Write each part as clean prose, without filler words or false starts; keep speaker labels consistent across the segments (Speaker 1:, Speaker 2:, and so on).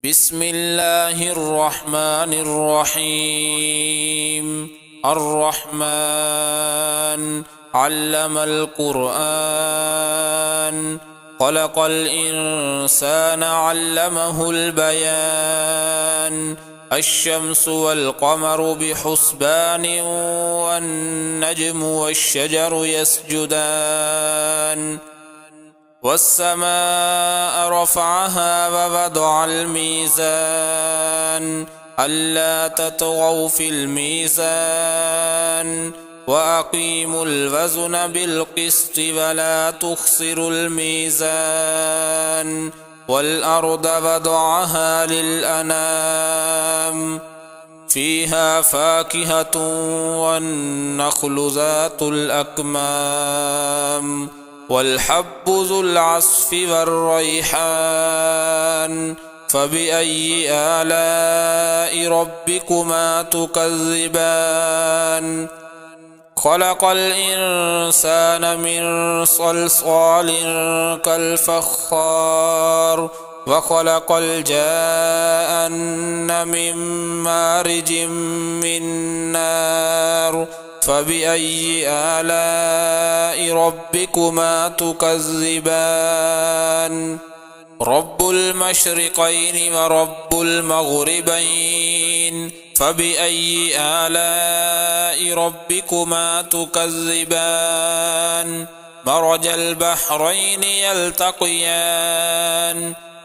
Speaker 1: بسم الله الرحمن الرحيم. الرحمن علم القرآن، خلق الإنسان علمه البيان. الشمس والقمر بحسبان، والنجم والشجر يسجدان. والسماء رفعها ووضع الميزان، ألا تطغوا في الميزان، وأقيموا الوزن بالقسط ولا تخسروا الميزان. والأرض وضعها للأنام، فيها فاكهة والنخل ذات الأكمام، والحب ذو العصف والريحان. فبأي آلاء ربكما تكذبان؟ خلق الإنسان من صلصال كالفخار، وخلق الجان من مارج من نار. فبأي آلاء ربكما تكذبان؟ رب المشرقين ورب المغربين، فبأي آلاء ربكما تكذبان؟ مرج البحرين يلتقيان،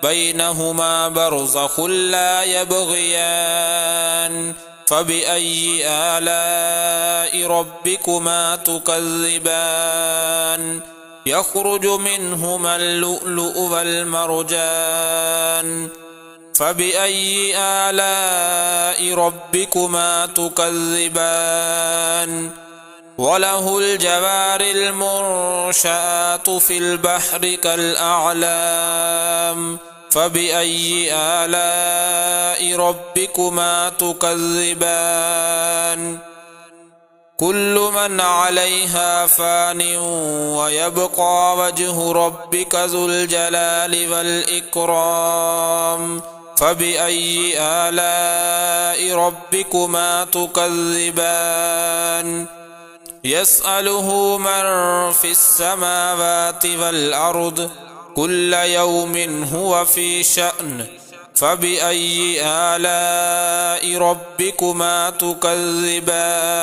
Speaker 1: بينهما برزخ لا يبغيان. فبأي آلاء ربكما تكذبان؟ يخرج منهما اللؤلؤ والمرجان. فبأي آلاء ربكما تكذبان؟ وله الجوار المنشآت في البحر كالأعلام. فبأي آلاء ربكما تكذبان؟ كل من عليها فان، ويبقى وجه ربك ذو الجلال والإكرام. فبأي آلاء ربكما تكذبان؟ يسأله من في السماوات والأرض، كل يوم هو في شأن. فبأي آلاء ربكما تكذبان؟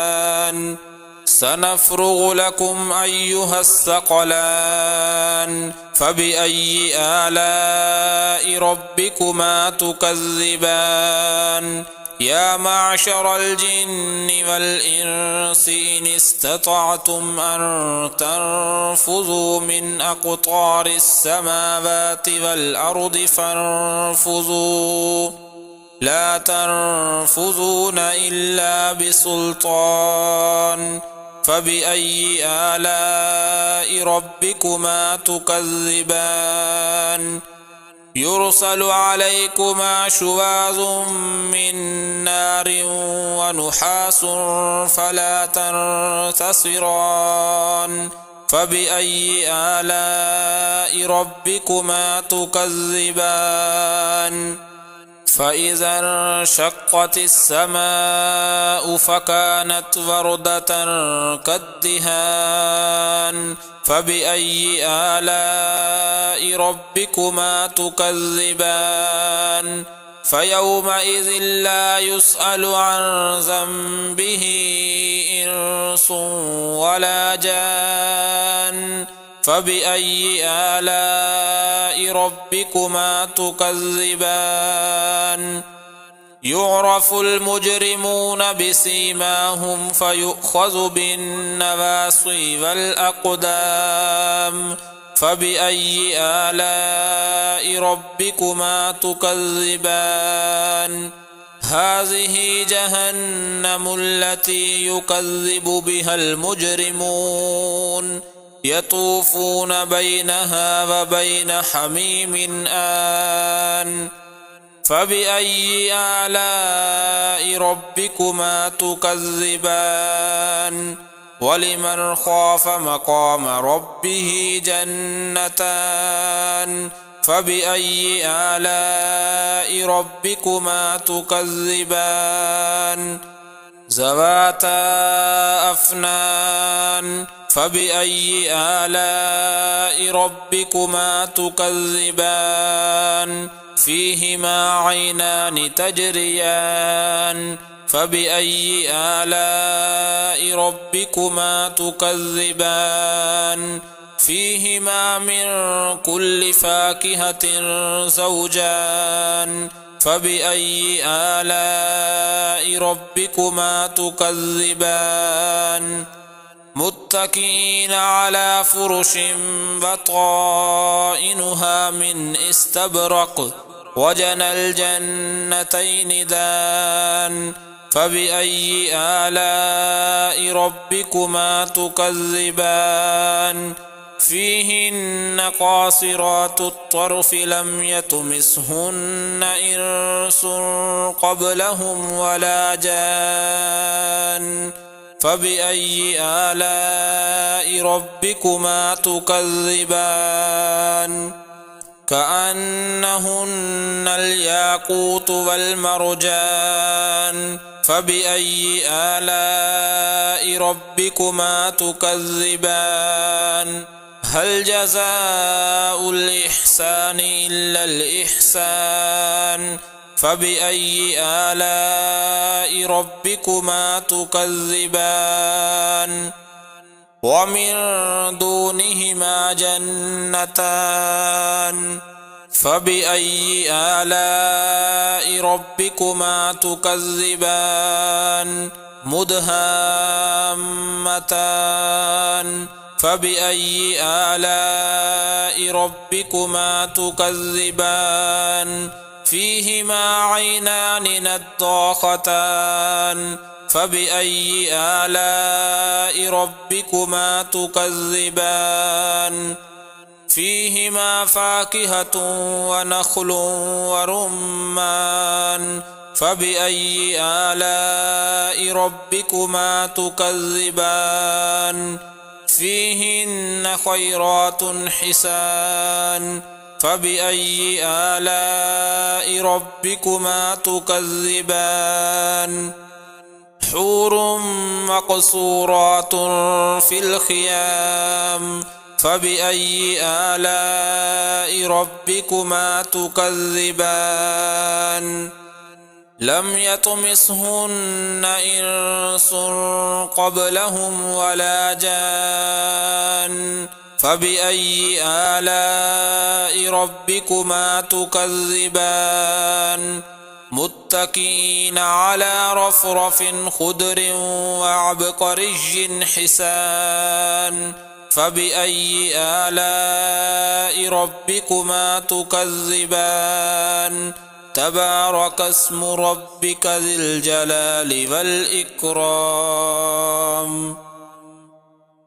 Speaker 1: سنفرغ لكم أيها الثقلان. فبأي آلاء ربكما تكذبان؟ يا معشر الجن والإنس إن استطعتم أن تنفذوا من أقطار السماوات والأرض فانفذوا، لا تنفذون إلا بسلطان. فبأي آلاء ربكما تكذبان؟ يرسل عليكما شواظ من نار ونحاس فلا تنتصران. فبأي آلاء ربكما تكذبان؟ فإذا انشقت السماء فكانت وردة كالدهان. فبأي آلاء ربكما تكذبان؟ فيومئذ لا يسأل عن ذنبه إنس ولا جان. فبأي آلاء ربكما تكذبان؟ يعرف المجرمون بسيماهم فيؤخذ بالنواصي والأقدام. فبأي آلاء ربكما تكذبان؟ هذه جهنم التي يكذب بها المجرمون، يطوفون بينها وبين حميم آن. فبأي آلاء ربكما تكذبان؟ ولمن خاف مقام ربه جنتان، فبأي آلاء ربكما تكذبان ذواتا أفنان فبأي آلاء ربكما تكذبان فيهما عينان تجريان فبأي آلاء ربكما تكذبان فيهما من كل فاكهة زوجان فبأي آلاء ربكما تكذبان متكئين على فرش بطائنها من استبرق وجنى الجنتين دان فبأي آلاء ربكما تكذبان فيهن قاصرات الطرف لم يطمثهن إنس قبلهم ولا جان فبأي آلاء ربكما تكذبان كأنهن الياقوت والمرجان فبأي آلاء ربكما تكذبان هل جزاء الإحسان إلا الإحسان فبأي آلاء ربكما تكذبان ومن دونهما جنتان فبأي آلاء ربكما تكذبان مدهامتان فبأي آلاء ربكما تكذبان فيهما عينان نضاختان فبأي آلاء ربكما تكذبان فيهما فاكهة ونخل ورمان فبأي آلاء ربكما تكذبان فيهن خيرات حسان فبأي آلاء ربكما تكذبان حور مقصورات في الخيام فبأي آلاء ربكما تكذبان لم يطمثهن إنس قبلهم ولا جان فبأي آلاء ربكما تكذبان متكئين على رفرف خضر وعبقري حسان فبأي آلاء ربكما تكذبان تبارك اسم ربك ذي الجلال والإكرام